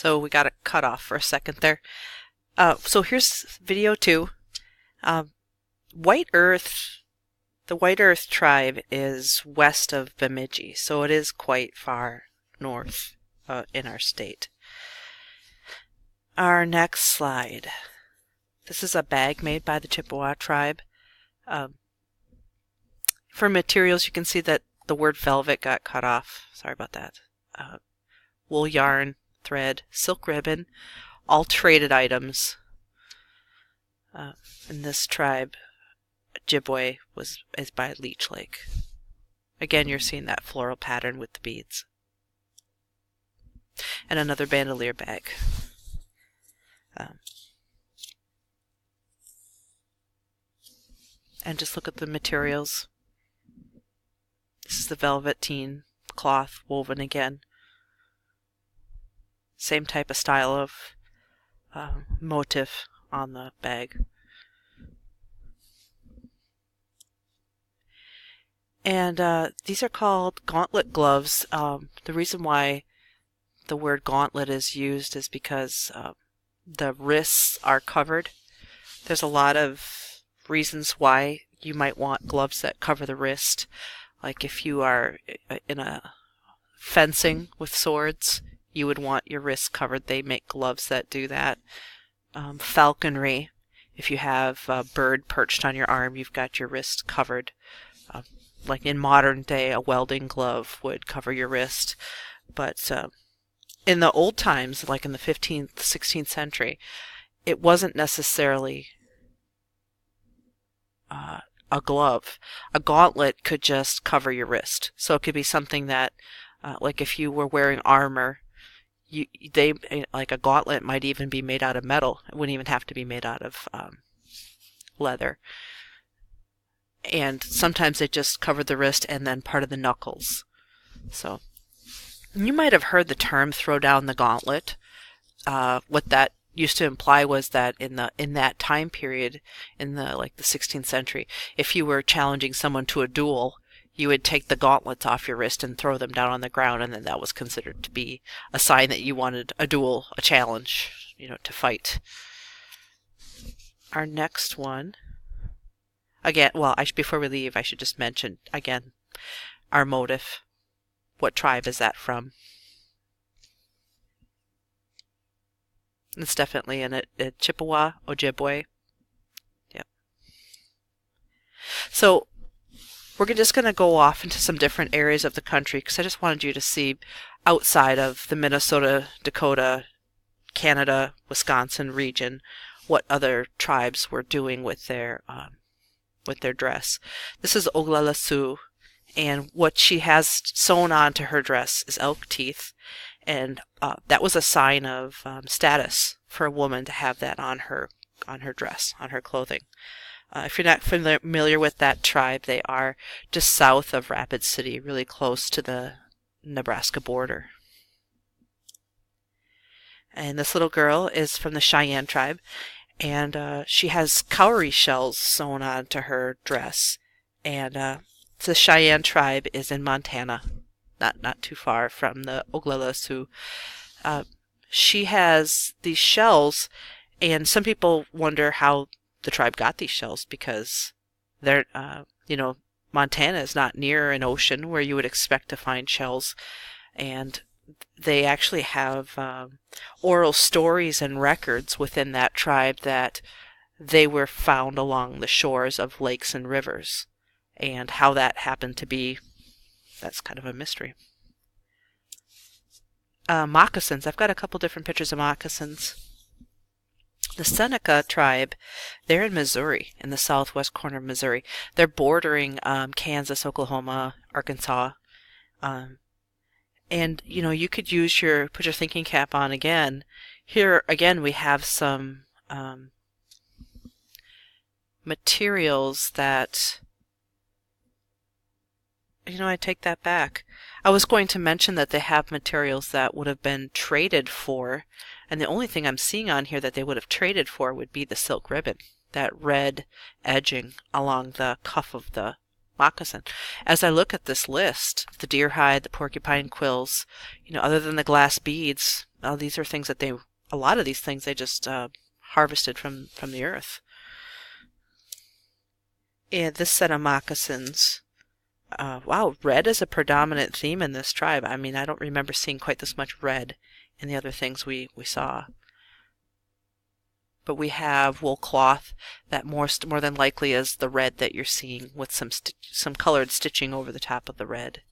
So we got a cut off for a second there. So here's video 2. White Earth, the White Earth tribe is west of Bemidji, so it is quite far north in our state. Our next slide. This is a bag made by the Chippewa tribe. For materials, you can see that the word velvet got cut off. Sorry about that. Wool yarn, thread, silk ribbon, all traded items. In this tribe, Ojibwe is by Leech Lake. Again, you're seeing that floral pattern with the beads. And another bandolier bag. And just look at the materials. This is the velveteen cloth woven again. Same type of style of motif on the bag. And these are called gauntlet gloves. The reason why the word gauntlet is used is because the wrists are covered. There's a lot of reasons why you might want gloves that cover the wrist. Like if you are in a fencing with swords, you would want your wrists covered. They make gloves that do that. Falconry, if you have a bird perched on your arm, you've got your wrist covered. Like in modern day, a welding glove would cover your wrist. But in the old times, like in the 15th, 16th century, it wasn't necessarily a glove. A gauntlet could just cover your wrist. So it could be something that, like if you were wearing armor, like a gauntlet might even be made out of metal. It wouldn't even have to be made out of leather. And sometimes they just covered the wrist and then part of the knuckles. So you might have heard the term "throw down the gauntlet." What that used to imply was that in that time period, in the 16th century, if you were challenging someone to a duel, you would take the gauntlets off your wrist and throw them down on the ground, and then that was considered to be a sign that you wanted a duel, a challenge, to fight. Our next one, again, well, before we leave, I should just mention again our motif. What tribe is that from? It's definitely in a Chippewa, Ojibwe. Yep. So we're just going to go off into some different areas of the country because I just wanted you to see outside of the Minnesota, Dakota, Canada, Wisconsin region what other tribes were doing with their dress. This is Oglala Sioux, and what she has sewn onto her dress is elk teeth. And that was a sign of status for a woman to have that on her dress, on her clothing. If you're not familiar with that tribe, they are just south of Rapid City, really close to the Nebraska border. And this little girl is from the Cheyenne tribe, and she has cowrie shells sewn onto her dress. And the Cheyenne tribe is in Montana. Not too far from the Oglala Sioux. She has these shells, and some people wonder how the tribe got these shells because they're, Montana is not near an ocean where you would expect to find shells, and they actually have oral stories and records within that tribe that they were found along the shores of lakes and rivers, and how that happened to be. That's kind of a mystery. Moccasins. I've got a couple different pictures of moccasins. The Seneca tribe, they're in Missouri, in the southwest corner of Missouri. They're bordering Kansas, Oklahoma, Arkansas. And, you could put your thinking cap on again. Here, again, we have some materials that... I take that back. I was going to mention that they have materials that would have been traded for, and the only thing I'm seeing on here that they would have traded for would be the silk ribbon, that red edging along the cuff of the moccasin. As I look at this list, the deer hide, the porcupine quills, other than the glass beads, these are things that a lot of these things they just harvested from the earth. And this set of moccasins, wow, red is a predominant theme in this tribe. I mean, I don't remember seeing quite this much red in the other things we saw. But we have wool cloth that more than likely is the red that you're seeing with some colored stitching over the top of the red,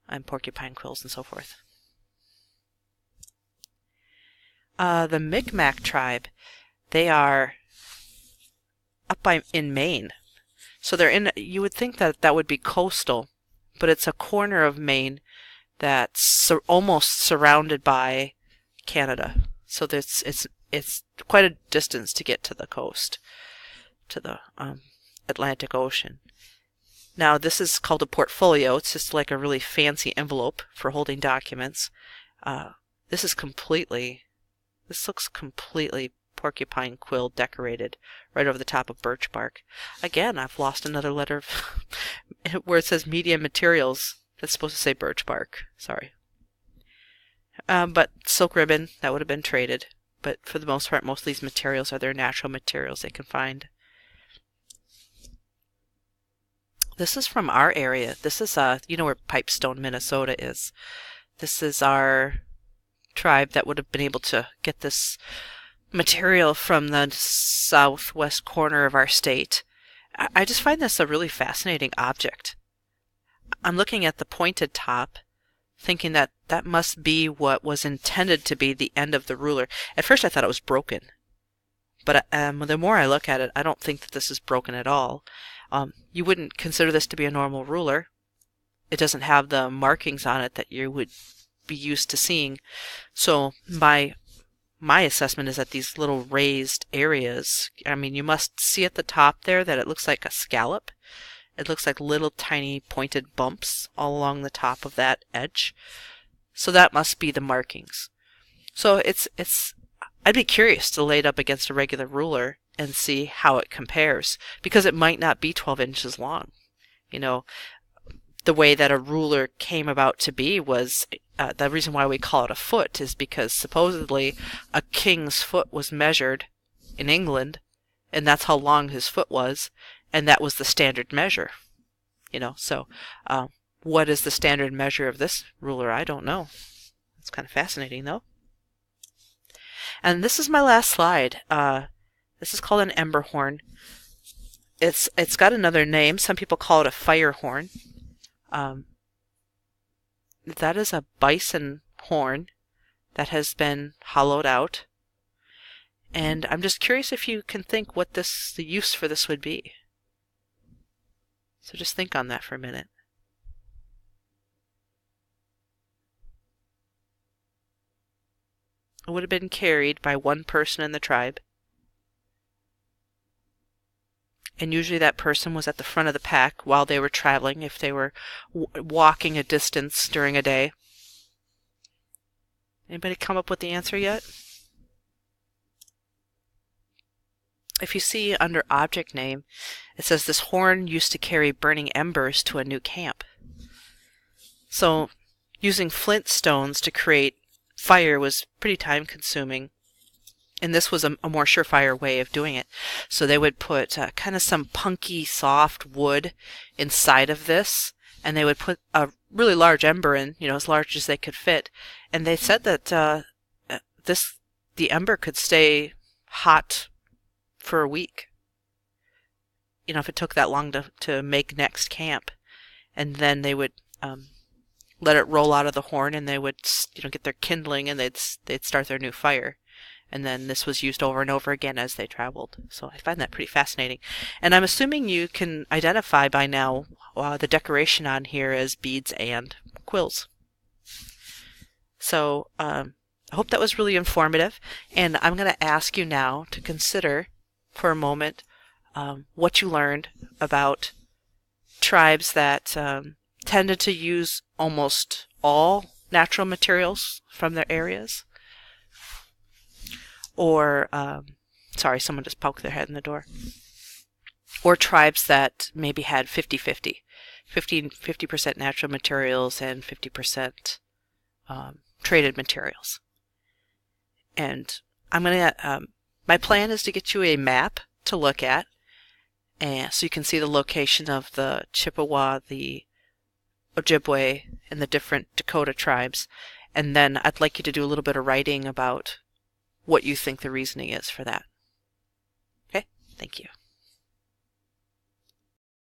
and porcupine quills and so forth. The Mi'kmaq tribe, they are up in Maine. So they're in, you would think that would be coastal, but it's a corner of Maine that's almost surrounded by Canada. So it's quite a distance to get to the coast, to the Atlantic Ocean. Now this is called a portfolio. It's just like a really fancy envelope for holding documents. This looks completely porcupine quill decorated right over the top of birch bark. Again, I've lost another letter where it says medium materials. That's supposed to say birch bark. Sorry. But silk ribbon, that would have been traded. But for the most part, most of these materials are their natural materials they can find. This is from our area. This is, you know where Pipestone, Minnesota is. This is our tribe that would have been able to get this material from the southwest corner of our state. I just find this a really fascinating object. I'm looking at the pointed top, thinking that that must be what was intended to be the end of the ruler. At first I thought it was broken, but the more I look at it, I don't think that this is broken at all. You wouldn't consider this to be a normal ruler. It doesn't have the markings on it that you would be used to seeing. So my assessment is that these little raised areas, I mean, you must see at the top there that it looks like a scallop. It looks like little tiny pointed bumps all along the top of that edge. So that must be the markings. So I'd be curious to lay it up against a regular ruler and see how it compares, because it might not be 12 inches long. You know, the way that a ruler came about to be was, the reason why we call it a foot is because supposedly a king's foot was measured in England, and that's how long his foot was, and that was the standard measure. You know, so what is the standard measure of this ruler? I don't know. It's kind of fascinating, though. And this is my last slide. This is called an ember horn. It's got another name. Some people call it a fire horn. That is a bison horn that has been hollowed out. And I'm just curious if you can think what the use for this would be. So just think on that for a minute. It would have been carried by one person in the tribe. And usually that person was at the front of the pack while they were traveling, if they were walking a distance during a day. Anybody come up with the answer yet? If you see under object name, it says this horn used to carry burning embers to a new camp. So using flint stones to create fire was pretty time consuming. And this was a more surefire way of doing it. So they would put kind of some punky, soft wood inside of this, and they would put a really large ember in, you know, as large as they could fit. And they said that the ember could stay hot for a week. You know, if it took that long to make next camp. And then they would let it roll out of the horn, and they would, you know, get their kindling, and they'd start their new fire. And then this was used over and over again as they traveled. So I find that pretty fascinating. And I'm assuming you can identify by now the decoration on here as beads and quills. So I hope that was really informative. And I'm going to ask you now to consider for a moment what you learned about tribes that tended to use almost all natural materials from their areas. Or, sorry, someone just poked their head in the door. Or tribes that maybe had 50-50. 50% natural materials and 50% traded materials. And I'm going to, my plan is to get you a map to look at, and so you can see the location of the Chippewa, the Ojibwe, and the different Dakota tribes. And then I'd like you to do a little bit of writing about what you think the reasoning is for that. Okay, thank you.